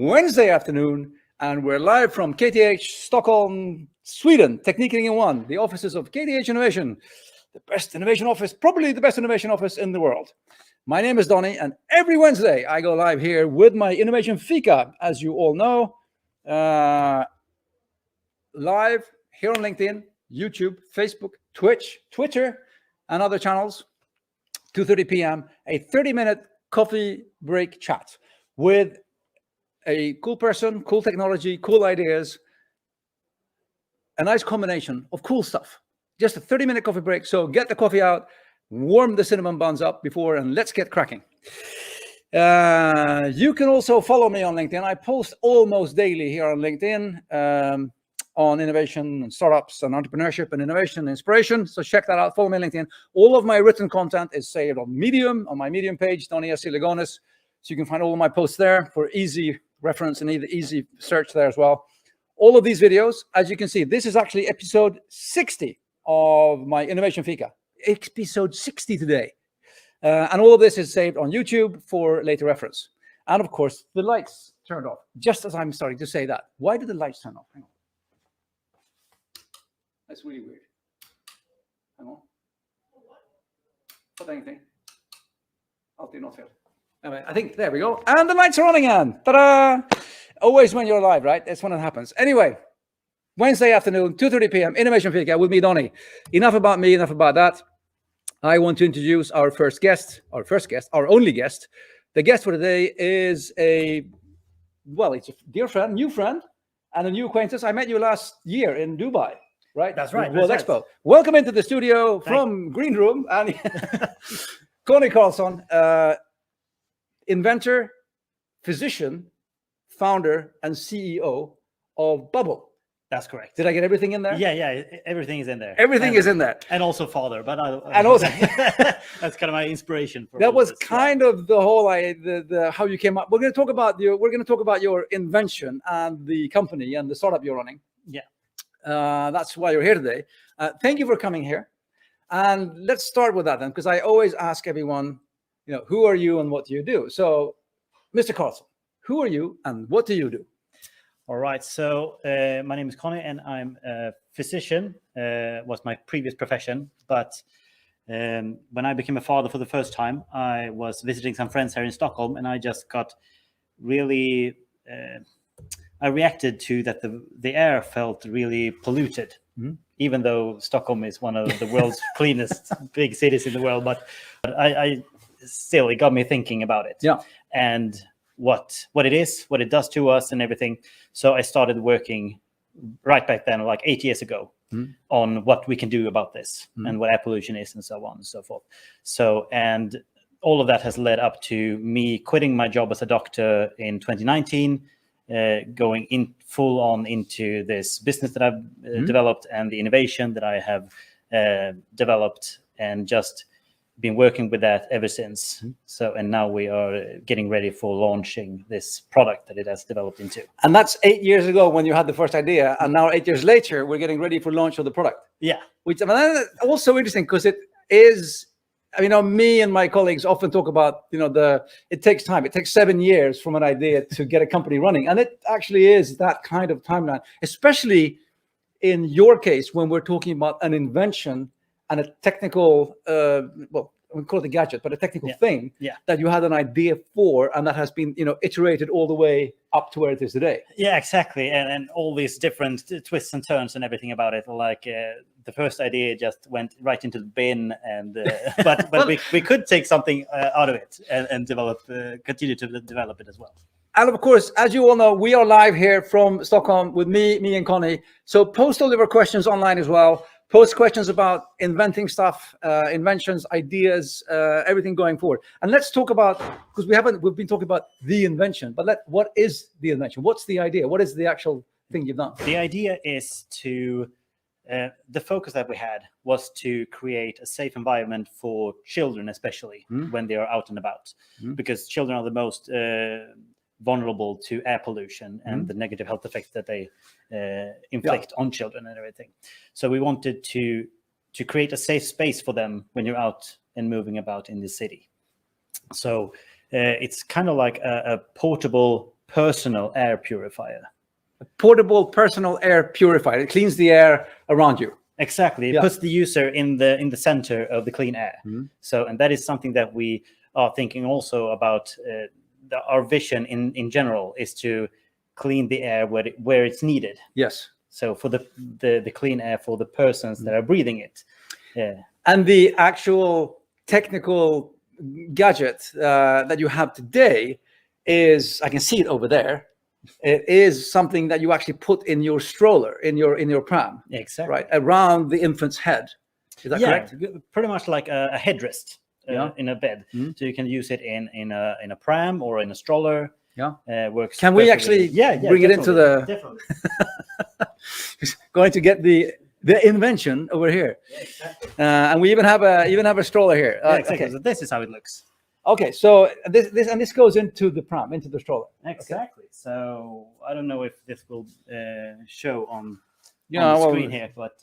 Wednesday afternoon, and we're live from KTH Stockholm, Sweden, Tekniken in one, the offices of KTH Innovation, the best innovation office, probably the best innovation office in the world. My name is Donny, and every Wednesday I go live here with my Innovation FIka, as you all know, live here on LinkedIn, YouTube, Facebook, Twitch, Twitter, and other channels, 2:30 p.m., a 30-minute coffee break chat with a cool person, cool technology, cool ideas, a nice combination of cool stuff. Just a 30-minute coffee break, so get the coffee out, warm the cinnamon buns up before, and let's get cracking. You can also follow me on LinkedIn. I post almost daily here on LinkedIn on innovation and startups and entrepreneurship and innovation and inspiration. So check that out. Follow me on LinkedIn. All of my written content is saved on Medium, on my Medium page, Donny S. Ligonis. So you can find all of my posts there for easy reference and easy search there as well. All of these videos, as you can see, this is actually episode 60 of my Innovation FIka. Episode 60 today. And all of this is saved on YouTube for later reference. And of course, the lights turned off, just as I'm starting to say that. Why did the lights turn off? Hang on. That's really weird. Hang on. Not anything. I'll do not fail. Anyway, I think, there we go. And the lights are on again. Ta-da! Always when you're live, right? That's when it happens. Anyway, Wednesday afternoon, 2:30 p.m., Innovation FIka with me, Donny. Enough about me, enough about that. I want to introduce our only guest. The guest for today is it's a dear friend, new friend, and a new acquaintance. I met you last year in Dubai, right? That's right. World Expo. Welcome into the studio from Green Room, and Conny Karlsson, inventor, physician, founder, and CEO of Bubl. That's correct. Did I get everything in there? Yeah, everything is in there. Everything is in there. And also father, but also that's kind of my inspiration for that was this, kind of the whole the how you came up. We're going to talk about your invention and the company and the startup you're running. Yeah. That's why you're here today. Thank you for coming here. And let's start with that then, because I always ask everyone, who are you and what do you do? So, Mr. Karlsson, who are you and what do you do? All right. So my name is Conny, and I'm a physician. Was my previous profession, but when I became a father for the first time, I was visiting some friends here in Stockholm, and I just got really. I reacted to that the air felt really polluted, even though Stockholm is one of the world's cleanest big cities in the world. But I still, it got me thinking about it. Yeah. And what it is, what it does to us and everything. So I started working right back then, like 8 years ago, on what we can do about this and what air pollution is and so on and so forth. So, and all of that has led up to me quitting my job as a doctor in 2019, going in full on into this business that I've developed and the innovation that I have developed, and just been working with that ever since. So, and now we are getting ready for launching this product that it has developed into. And that's 8 years ago when you had the first idea, and now 8 years later, we're getting ready for launch of the product. Yeah. Which, that's also interesting because it is, me and my colleagues often talk about, it takes time. It takes 7 years from an idea to get a company running. And it actually is that kind of timeline, especially in your case, when we're talking about an invention and a technical, we call it a gadget, but a technical thing that you had an idea for, and that has been, iterated all the way up to where it is today. Yeah, exactly. And all these different twists and turns and everything about it. Like the first idea just went right into the bin, and but we could take something out of it and develop, continue to develop it as well. And of course, as you all know, we are live here from Stockholm with me and Conny. So post all of your questions online as well. Post questions about inventing stuff, inventions, ideas, everything going forward. And let's talk about, because we've been talking about the invention, but what is the invention? What's the idea? What is the actual thing you've done? The idea is to, the focus that we had was to create a safe environment for children, especially when they are out and about, because children are the most vulnerable to air pollution and the negative health effects that they inflict on children and everything. So we wanted to create a safe space for them when you're out and moving about in the city. So it's kind of like a portable personal air purifier. A portable personal air purifier. It cleans the air around you. Exactly. It puts the user in the center of the clean air. So, and that is something that we are thinking also about. Our vision in general is to clean the air where it's needed. Yes. So for the clean air for the persons that are breathing it. Yeah. And the actual technical gadget that you have today is, I can see it over there. It is something that you actually put in your stroller, in your pram. Exactly. Right, around the infant's head. Is that correct? Pretty much like a headrest in a bed. So you can use it in a pram or in a stroller. Yeah. Works. Can we actually bring it into the? Definitely. Going to get the invention over here. Yeah, exactly. And we even have a stroller here. Exactly. Okay. So this is how it looks. Okay, so this goes into the pram, into the stroller. Exactly. Okay. So I don't know if this will show on the screen here, but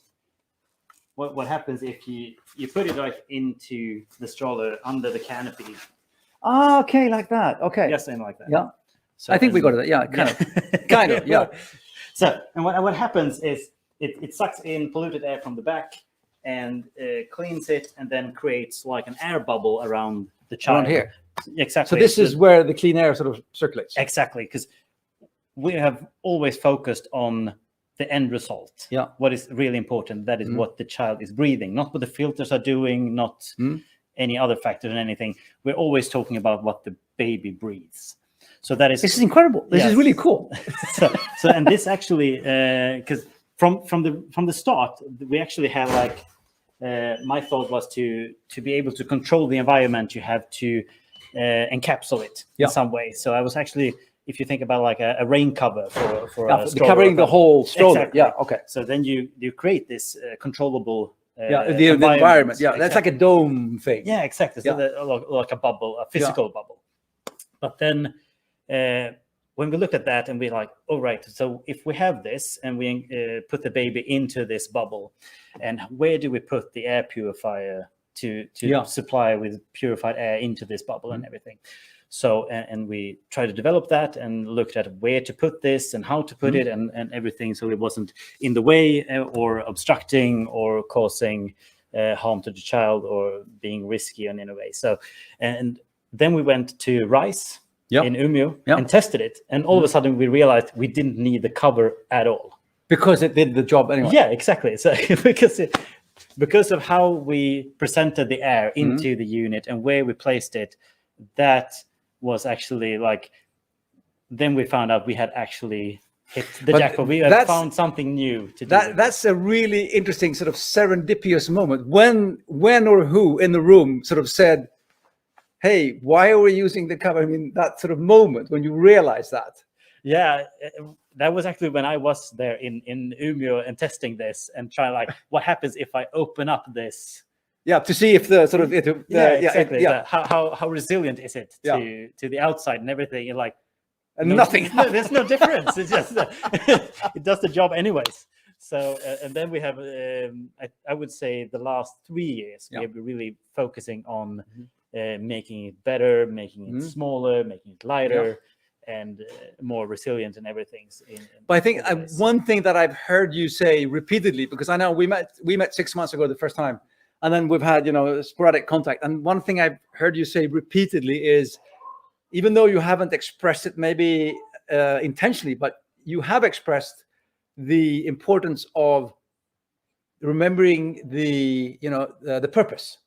what happens if you put it like into the stroller under the canopy? Ah, okay, like that. Okay. Yes, and like that. Yeah. So I think we got it. Yeah, kind of. Yeah. So, and what happens is it sucks in polluted air from the back and cleans it, and then creates like an air bubble around the child. Around here. Exactly. So this is where the clean air sort of circulates. Exactly, because we have always focused on the end result. Yeah. What is really important, that is what the child is breathing, not what the filters are doing, not any other factors and anything. We're always talking about what the baby breathes. So that is... This is incredible. This is really cool. so and this actually, because from the start, we actually had like, my thought was to be able to control the environment. You have to encapsulate in some way. So I was actually, if you think about like a rain cover for a stroller, covering the whole stroller. Exactly. Yeah. Okay. So then you create this controllable the environment. Yeah, that's like a dome thing. Yeah, exactly. So like a bubble, a physical bubble. But then when we looked at that and we're like, oh, right. So if we have this and we put the baby into this bubble, and where do we put the air purifier to supply with purified air into this bubble and everything? So, and we tried to develop that and looked at where to put this and how to put it and everything. So it wasn't in the way or obstructing or causing harm to the child or being risky in any way. So, and then we went to RISE in Umeå and tested it. And all of a sudden we realized we didn't need the cover at all. Because it did the job anyway. Yeah, exactly. So because of how we presented the air into the unit and where we placed it, that was actually like, then we found out we had actually hit the jackpot. We had found something new to do. That's a really interesting sort of serendipitous moment. When or who in the room sort of said, hey, why are we using the cover? I mean, that sort of moment when you realize that. Yeah, that was actually when I was there in Umeå and testing this and trying like, what happens if I open up this? Yeah, to see if the sort of exactly. How resilient is it to the outside and everything? You're like, nothing. There's no difference. It's just it does the job anyways. So and then we have I would say the last 3 years we have been really focusing on making it better, making it smaller, making it lighter. And more resilient and everything. But I think one thing that I've heard you say repeatedly, because I know we met 6 months ago the first time, and then we've had sporadic contact. And one thing I've heard you say repeatedly is, even though you haven't expressed it maybe intentionally, but you have expressed the importance of remembering the purpose,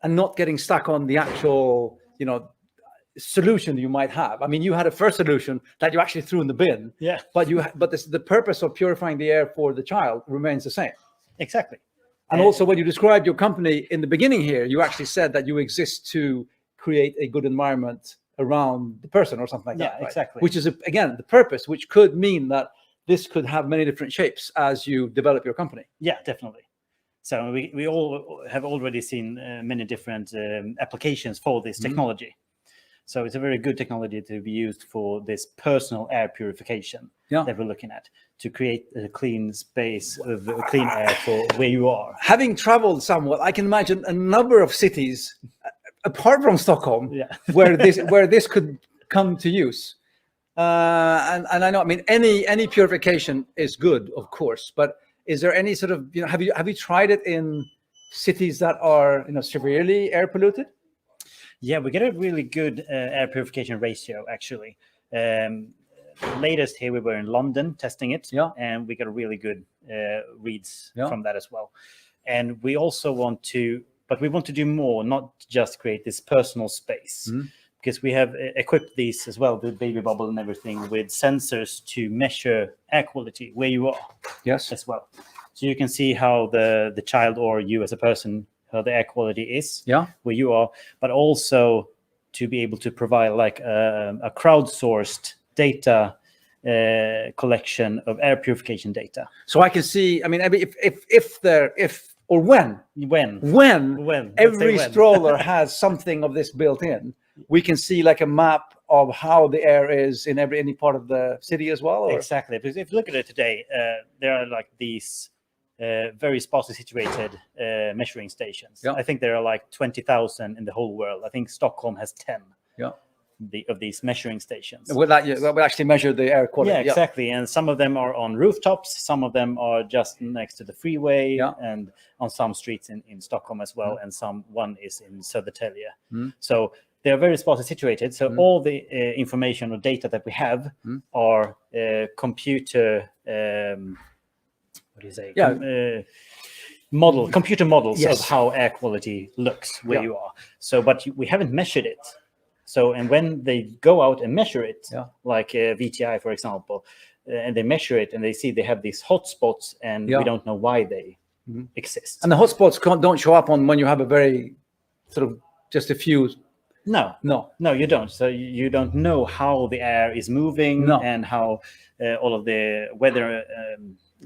and not getting stuck on the actual solution you might have. I mean, you had a first solution that you actually threw in the bin. Yeah. But the purpose of purifying the air for the child remains the same. Exactly. And also, when you described your company in the beginning here, you actually said that you exist to create a good environment around the person or something like that. Yeah, exactly. Which is again the purpose, which could mean that this could have many different shapes as you develop your company. Yeah, definitely. So we all have already seen many different applications for this technology. So it's a very good technology to be used for this personal air purification that we're looking at, to create a clean space of clean air for where you are. Having traveled somewhat, I can imagine a number of cities, apart from Stockholm, where this could come to use. And I know, I mean, any purification is good, of course, but is there any sort of, have you tried it in cities that are, severely air polluted? Yeah, we get a really good air purification ratio, actually. Latest here, we were in London testing it, and we got really good reads from that as well. And we also want to do more, not just create this personal space, because we have equipped these as well, the baby bubble and everything, with sensors to measure air quality where you are. Yes, as well. So you can see how the child or you as a person, how the air quality is where you are, but also to be able to provide like a crowdsourced data collection of air purification data. So I can see, I mean, when every stroller has something of this built in, we can see like a map of how the air is in any part of the city as well? Or? Exactly, because if you look at it today, there are like these very sparsely situated measuring stations. I think there are like 20,000 in the whole world. I think Stockholm has 10 of these measuring stations. Will actually measure the air quality? Yeah, exactly. And some of them are on rooftops. Some of them are just next to the freeway and on some streets in Stockholm as well. And one is in Södertälje. So they are very sparsely situated. So all the information or data that we have are computer... what do you say? Computer models of how air quality looks where you are. So, but we haven't measured it. So, and when they go out and measure it, like VTI, for example, and they measure it and they see they have these hotspots, and we don't know why they exist. And the hotspots don't show up when you have a very sort of just a few. No, you don't. So you don't know how the air is moving and how all of the weather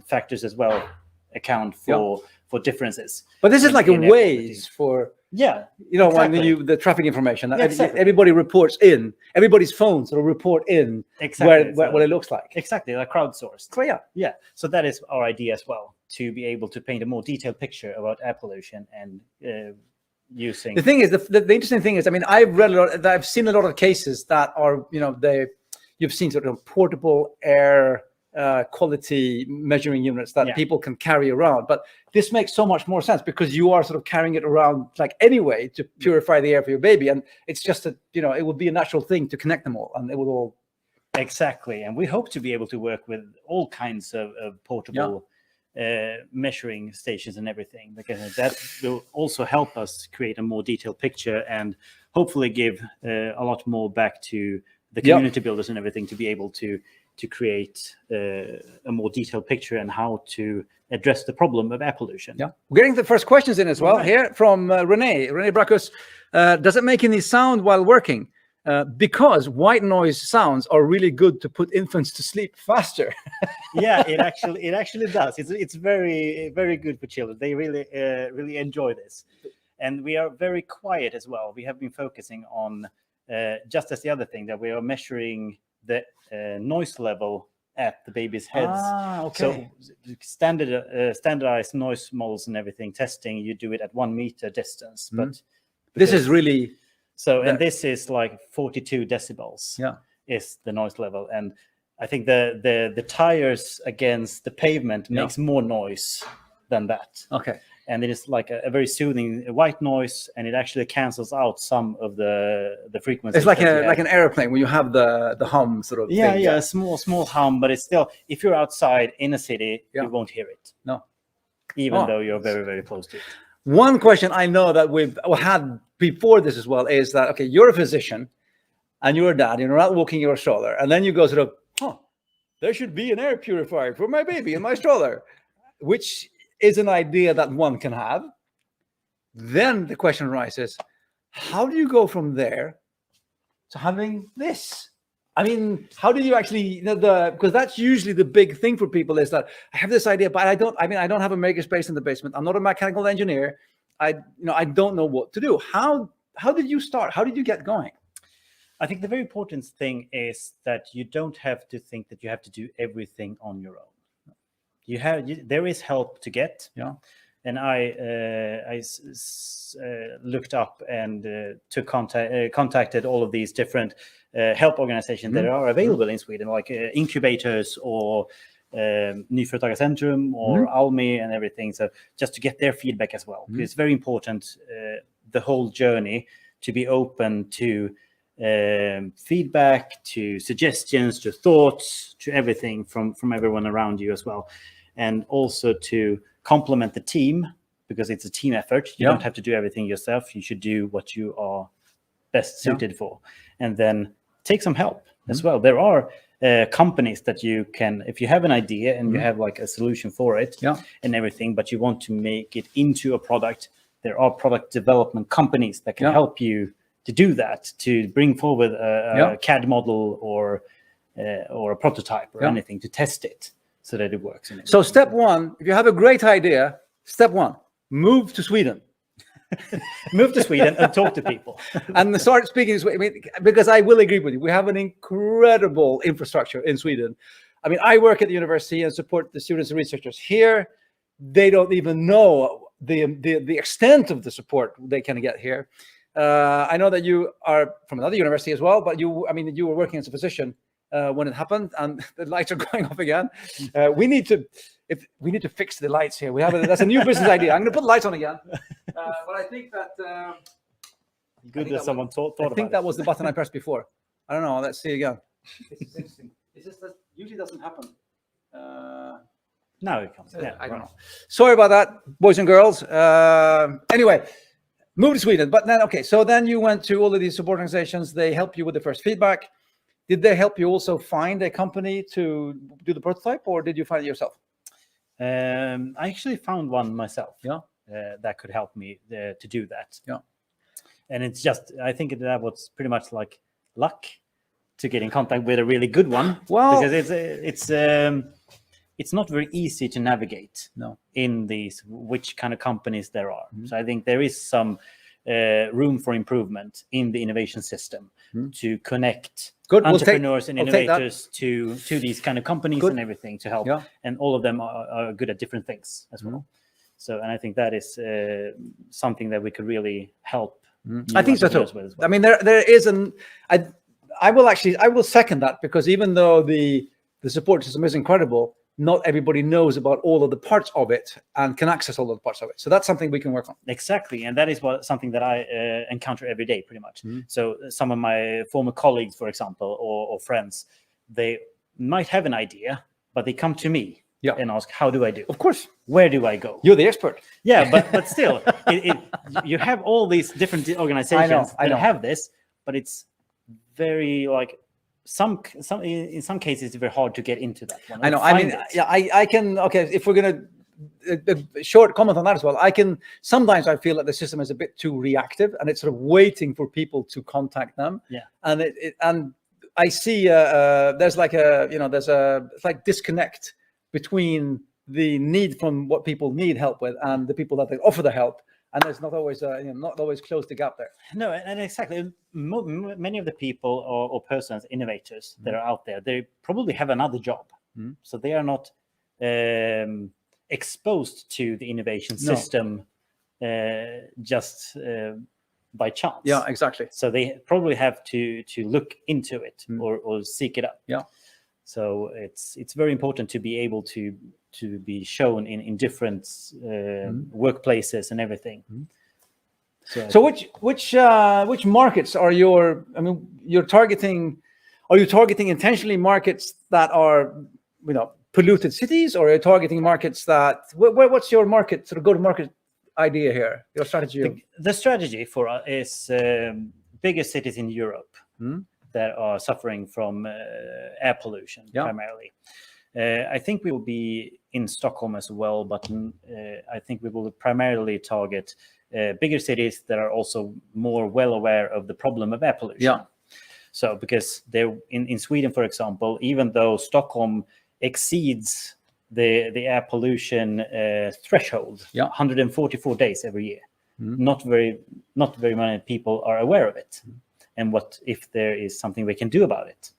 factors as well account for differences. But this is like a Waze for exactly. when the traffic information everybody reports in, everybody's phones will report in what it looks like. Exactly, like crowdsourced. So so that is our idea as well, to be able to paint a more detailed picture about air pollution and using. The thing is, the interesting thing is, I mean, I've seen a lot of cases that are, you've seen sort of portable air quality measuring units that people can carry around, but this makes so much more sense because you are sort of carrying it around like anyway to purify the air for your baby, and it's just it would be a natural thing to connect them all, and it would all exactly. And we hope to be able to work with all kinds of portable measuring stations and everything, because that will also help us create a more detailed picture and hopefully give a lot more back to the community builders and everything to be able to create a more detailed picture and how to address the problem of air pollution. We're getting the first questions in as well here from Renee Brackus. Does it make any sound while working? Because white noise sounds are really good to put infants to sleep faster. It actually does. It's very, very good for children. They really enjoy this. And we are very quiet as well. We have been focusing on, just as the other thing, that we are measuring the noise level at the baby's heads. So standardized noise models and everything, testing, you do it at 1 meter distance. But this is really... So, and this is like 42 decibels is the noise level. And I think the tires against the pavement makes more noise than that. Okay. And it is like a very soothing white noise, and it actually cancels out some of the frequencies. It's like an airplane when you have the hum sort of thing. A small hum, but it's still, if you're outside in a city, you won't hear it. No. Even though you're very, very close to it. One question I know that we've had before this as well is that, okay, you're a physician and you're a dad, you're not walking your stroller, and then you go sort of, there should be an air purifier for my baby in my stroller, which is an idea that one can have. Then the question arises, how do you go from there to having this? I mean, how do you actually, because that's usually the big thing for people is that I have this idea, but I don't have a makerspace in the basement. I'm not a mechanical engineer. I don't know what to do. How did you start? How did you get going? I think the very important thing is that you don't have to think that you have to do everything on your own. There is help to get. and I looked up and contacted all of these different help organizations that are available in Sweden, like incubators or Nyföretagarcentrum or Almi and everything. So just to get their feedback as well, because it's very important the whole journey to be open to feedback, to suggestions, to thoughts, to everything from everyone around you as well, and also to complement the team, because it's a team effort. You don't have to do everything yourself. You should do what you are best suited for, and then take some help as well. There are companies that you can, if you have an idea and you have like a solution for it and everything, but you want to make it into a product, there are product development companies that can help you to do that, to bring forward a CAD model or a prototype or anything to test it so that it works. So step one, if you have a great idea, step one, move to Sweden. Move to Sweden and talk to people. And start speaking. I mean, because I will agree with you. We have an incredible infrastructure in Sweden. I mean, I work at the university and support the students and researchers here. They don't even know the extent of the support they can get here. I know that you are from another university as well, but you were working as a physician when it happened, and the lights are going off again. We need to fix the lights here. That's a new business idea. I'm going to put lights on again. But I think that good that someone thought about it. I think that was the button I pressed before. I don't know. Let's see again. This is interesting. It's just that usually doesn't happen. Now it comes. Yeah, I don't know. Sorry about that, boys and girls. Anyway, move to Sweden. But then, okay, so then you went to all of these support organizations. They help you with the first feedback. Did they help you also find a company to do the prototype, or did you find it yourself? I actually found one myself. That could help me to do that. And it's just, I think that was pretty much like luck to get in contact with a really good one. Well, because it's not very easy to navigate in these, which kind of companies there are. So I think there is some room for improvement in the innovation system to connect entrepreneurs and innovators to these kind of companies and everything to help. And all of them are good at different things as well. So, and I think that is something that we could really help. I think so too. Well. I mean, there is I will second that, because even though the support system is incredible, not everybody knows about all of the parts of it and can access all of the parts of it. So that's something we can work on. Exactly. And that is something that I encounter every day, pretty much. So some of my former colleagues, for example, or friends, they might have an idea, but they come to me and ask, how do I do? Of course. Where do I go? You're the expert. Yeah, but still, you have all these different organizations that have this, but it's very like, in some cases it's very hard to get into that one. I know. I mean, I can. Okay, if we're gonna a short comment on that as well, sometimes I feel that the system is a bit too reactive, and it's sort of waiting for people to contact them. And I see there's like it's like disconnect between the need from what people need help with and the people that they offer the help. And there's not always close the gap there. No, and exactly. Many of the people or persons, innovators that are out there, they probably have another job. So they are not exposed to the innovation system just by chance. Yeah, exactly. So they probably have to look into it or seek it up. Yeah. So it's very important to be able to be shown in different workplaces and everything. So which markets are you're targeting? Are you targeting intentionally markets that are polluted cities, or are you targeting markets that what's your market sort of go-to-market idea here? Your strategy? The strategy for us is bigger cities in Europe that are suffering from air pollution primarily. I think we will be in Stockholm as well, but I think we will primarily target bigger cities that are also more well aware of the problem of air pollution. So because in Sweden, for example, even though Stockholm exceeds the air pollution threshold 144 days every year, not very many people are aware of it. And what if there is something we can do about it?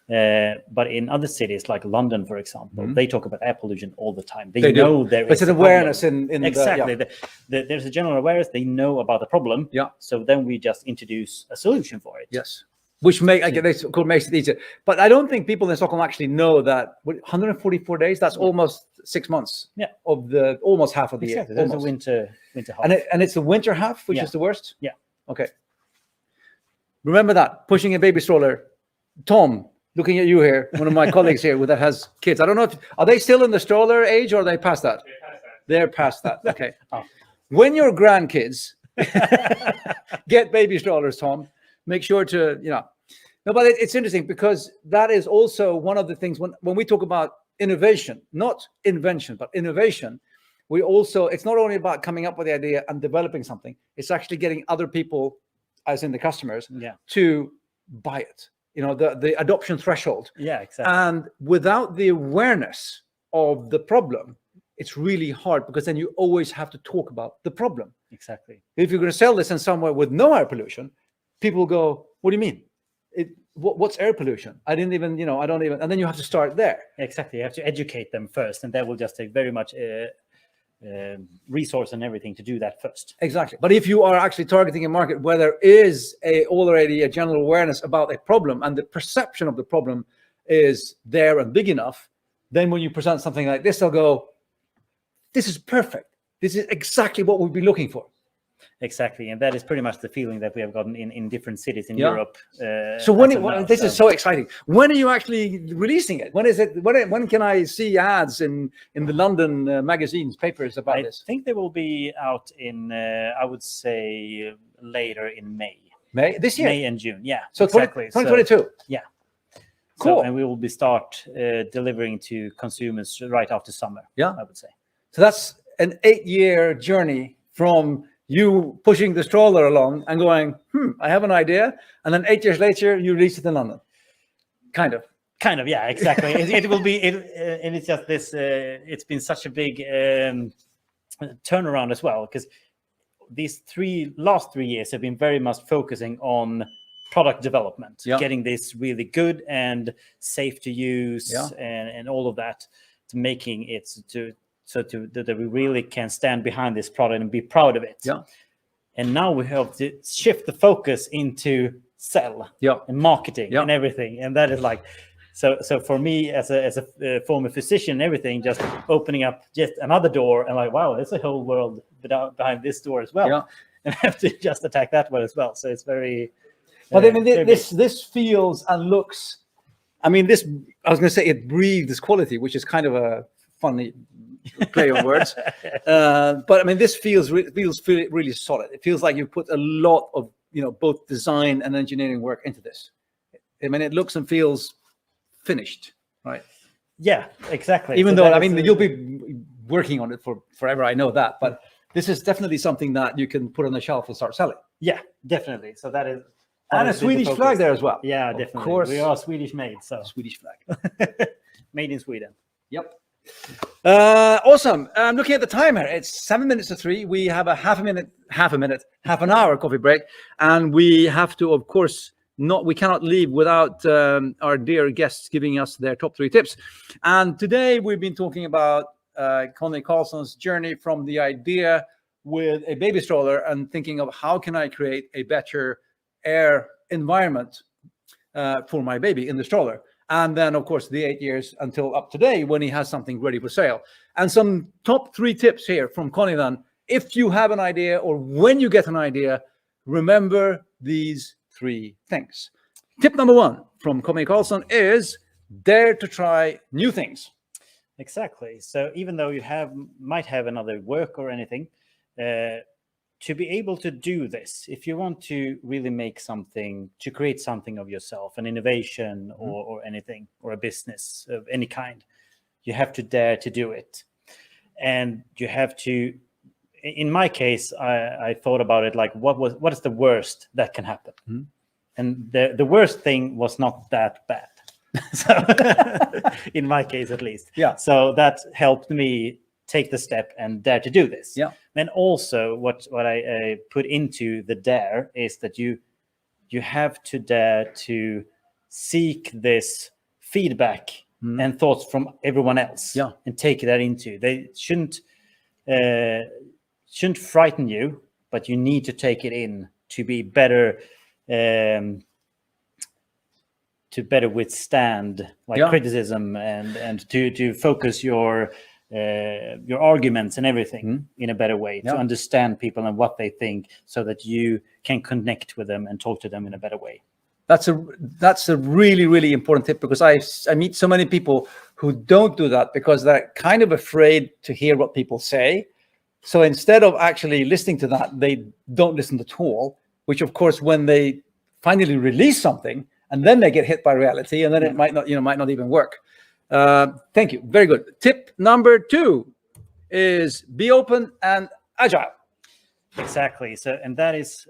But in other cities like London, for example, they talk about air pollution all the time. They do. know there It's is an a awareness problem. in Exactly. The, There's a general awareness. They know about the problem. Yeah. So then we just introduce a solution for it. Yes. Which makes it easier. But I don't think people in Stockholm actually know that 144 days, that's almost 6 months of almost half of the Exactly. year. There's a winter half. And it's the winter half, which is the worst? Yeah. Okay. Remember that, pushing a baby stroller. Tom, looking at you here, one of my colleagues here that has kids. I don't know are they still in the stroller age or are they past that? They're past that. Okay. When your grandkids get baby strollers, Tom, make sure to, no, but it's interesting because that is also one of the things when we talk about innovation, not invention, but innovation, it's not only about coming up with the idea and developing something, it's actually getting other people, as in the customers, to buy it. The adoption threshold. Yeah, exactly. And without the awareness of the problem, it's really hard because then you always have to talk about the problem. Exactly. If you're going to sell this in somewhere with no air pollution, people go, what do you mean? What's air pollution? I didn't even, I don't even, and then you have to start there. Exactly. You have to educate them first, and that will just take very much resource and everything to do that first. Exactly. But if you are actually targeting a market where there is already a general awareness about a problem and the perception of the problem is there and big enough, then when you present something like this, they'll go, this is perfect. This is exactly what we'd be looking for. Exactly, and that is pretty much the feeling that we have gotten in different cities in Europe. So this is so exciting. When are you actually releasing it? When is it? When can I see ads in the London magazines, papers about this? I think they will be out in, I would say, later in May. May this year? May and June, yeah. So exactly. 2022. Yeah. Cool. And we will be start delivering to consumers right after summer. Yeah, I would say. So that's an 8-year journey from you pushing the stroller along and going, I have an idea. And then 8 years later, you release it in London. Kind of, yeah, exactly. It will be, and it's just this, it's been such a big turnaround as well, because these last 3 years have been very much focusing on product development, getting this really good and safe to use and all of that, to making it that we really can stand behind this product and be proud of it. Yeah. And now we have to shift the focus into sell and marketing and everything. And that is like, so for me as a former physician and everything, just opening up just another door and like, wow, there's a whole world behind this door as well. Yeah. And I have to just attack that one as well. So it's very... But I mean, this feels and looks, I mean, I was going to say it breathes quality, which is kind of a funny play on words. But I mean, this feels really solid. It feels like you put a lot of, both design and engineering work into this. I mean, it looks and feels finished, right? Yeah, exactly. Even though, I mean, you'll be working on it for forever, I know that. But this is definitely something that you can put on the shelf and start selling. Yeah, definitely. So that is... And a Swedish flag there as well. Yeah, definitely. Of course. We are Swedish made, so. Swedish flag. Made in Sweden. Yep. Awesome. I'm looking at the timer. It's 7 minutes to 3. We have a half an hour coffee break. And we have to, of course, we cannot leave without our dear guests giving us their top 3 tips. And today we've been talking about Conny Karlsson's journey from the idea with a baby stroller and thinking of how can I create a better air environment for my baby in the stroller. And then, of course, the 8 years until up today when he has something ready for sale. And some top 3 tips here from Conny then. If you have an idea or when you get an idea, remember these 3 things. Tip number 1 from Conny Karlsson is dare to try new things. Exactly. So even though you might have another work or anything, to be able to do this, if you want to really make something, to create something of yourself, an innovation or anything, or a business of any kind, you have to dare to do it. And you have to, in my case, I thought about it like, what is the worst that can happen? Mm-hmm. And the worst thing was not that bad. So in my case, at least. Yeah. So that helped me take the step and dare to do this. Yeah. And also what I put into the dare is that you have to dare to seek this feedback and thoughts from everyone else and take that into. They shouldn't frighten you, but you need to take it in to be better, to better withstand criticism and to focus your arguments and everything in a better way, to understand people and what they think, so that you can connect with them and talk to them in a better way. That's a really, really important tip, because I meet so many people who don't do that because they're kind of afraid to hear what people say. So instead of actually listening to that, they don't listen at all, which of course, when they finally release something and then they get hit by reality, and then it might not even work. Thank you. Very good. Tip number 2 is be open and agile. Exactly. So, and that is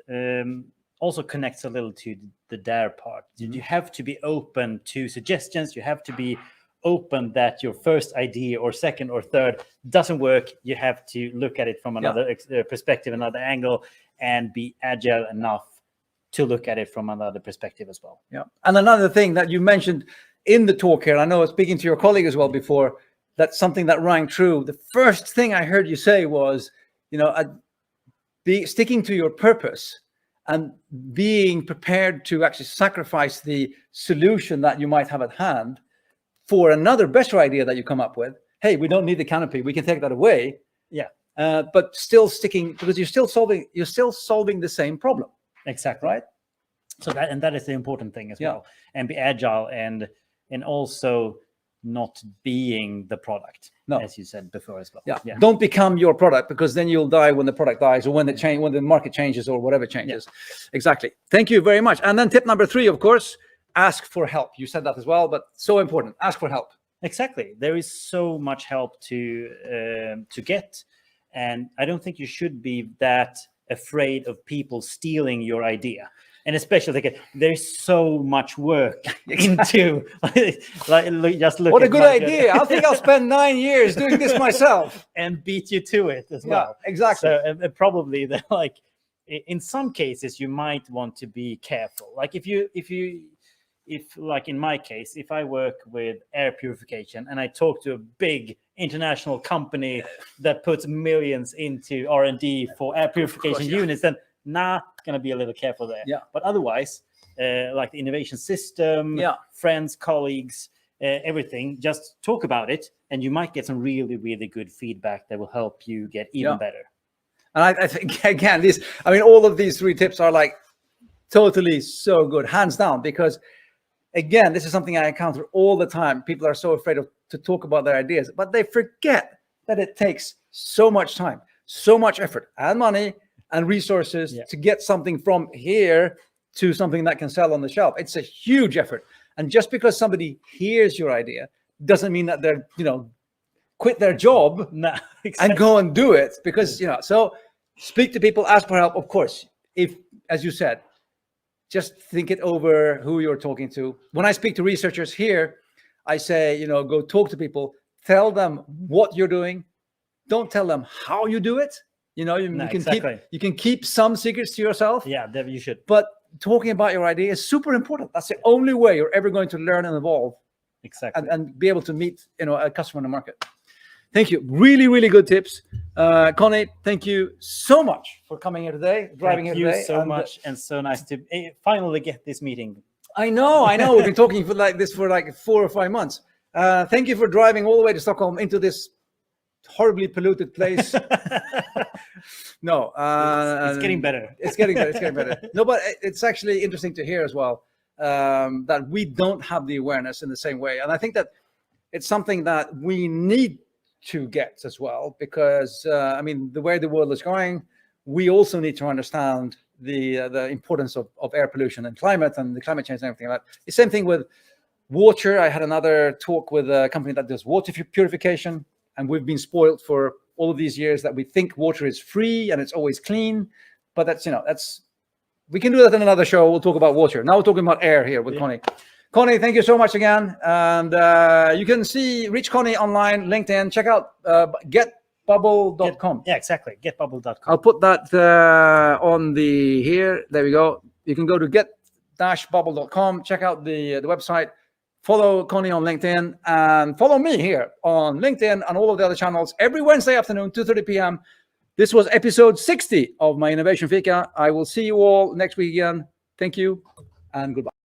also connects a little to the dare part. You have to be open to suggestions. You have to be open that your first idea or second or third doesn't work. You have to look at it from another perspective, another angle, and be agile enough to look at it from another perspective as well. Yeah. And another thing that you mentioned in the talk here, I know speaking to your colleague as well before, that's something that rang true. The first thing I heard you say was, be sticking to your purpose and being prepared to actually sacrifice the solution that you might have at hand for another better idea that you come up with. Hey, we don't need the canopy, we can take that away. Yeah. But still sticking, because you're still solving the same problem. Exactly. Right. So that is the important thing as well. And be agile and also not being the product, as you said before as well. Yeah. Don't become your product, because then you'll die when the product dies, or when the market changes, or whatever changes. Yeah. Exactly. Thank you very much. And then tip number 3, of course, ask for help. You said that as well, but so important. Ask for help. Exactly. There is so much help to get, and I don't think you should be that afraid of people stealing your idea. And especially, there's so much work into just look. What a good idea! I think I'll spend 9 years doing this myself, and beat you to it as well. Exactly. So probably in some cases you might want to be careful. Like if like in my case, if I work with air purification and I talk to a big international company that puts millions into R&D for air purification units, then gonna be a little careful there. Yeah. But otherwise, like the innovation system, friends, colleagues, everything, just talk about it, and you might get some really, really good feedback that will help you get even better. And I think, again, all of these 3 tips are like totally so good, hands down, because again, this is something I encounter all the time. People are so afraid to talk about their ideas, but they forget that it takes so much time, so much effort and money and resources to get something from here to something that can sell on the shelf. It's a huge effort. And just because somebody hears your idea doesn't mean that they're, quit their job and go and do it. Because, so speak to people, ask for help. Of course, if, as you said, just think it over who you're talking to. When I speak to researchers here, I say, go talk to people, tell them what you're doing. Don't tell them how you do it. You can keep some secrets to yourself. Yeah, you should. But talking about your idea is super important. That's the only way you're ever going to learn and evolve. Exactly. And be able to meet, a customer in the market. Thank you. Really, really good tips. Conny, thank you so much for coming here today, driving here today. Thank you so much, and so nice to finally get this meeting. I know. We've been talking for 4 or 5 months. Thank you for driving all the way to Stockholm into this horribly polluted place. No, it's getting better. It's getting better. No, but it's actually interesting to hear as well that we don't have the awareness in the same way, and I think that it's something that we need to get as well, because the way the world is going, we also need to understand the importance of air pollution and climate and the climate change and everything like that. The same thing with water. I had another talk with a company that does water purification. And we've been spoiled for all of these years that we think water is free and it's always clean. But that's we can do that in another show. We'll talk about water. Now we're talking about air here with Conny. Conny, thank you so much again. And you can reach Conny online, LinkedIn. Check out getbubl.com. Yeah, exactly. Getbubl.com. I'll put that on here. There we go. You can go to get-bubl.com. Check out the website. Follow Conny on LinkedIn and follow me here on LinkedIn and all of the other channels every Wednesday afternoon, 2:30 p.m. This was episode 60 of my Innovation Fika. I will see you all next week again. Thank you and goodbye.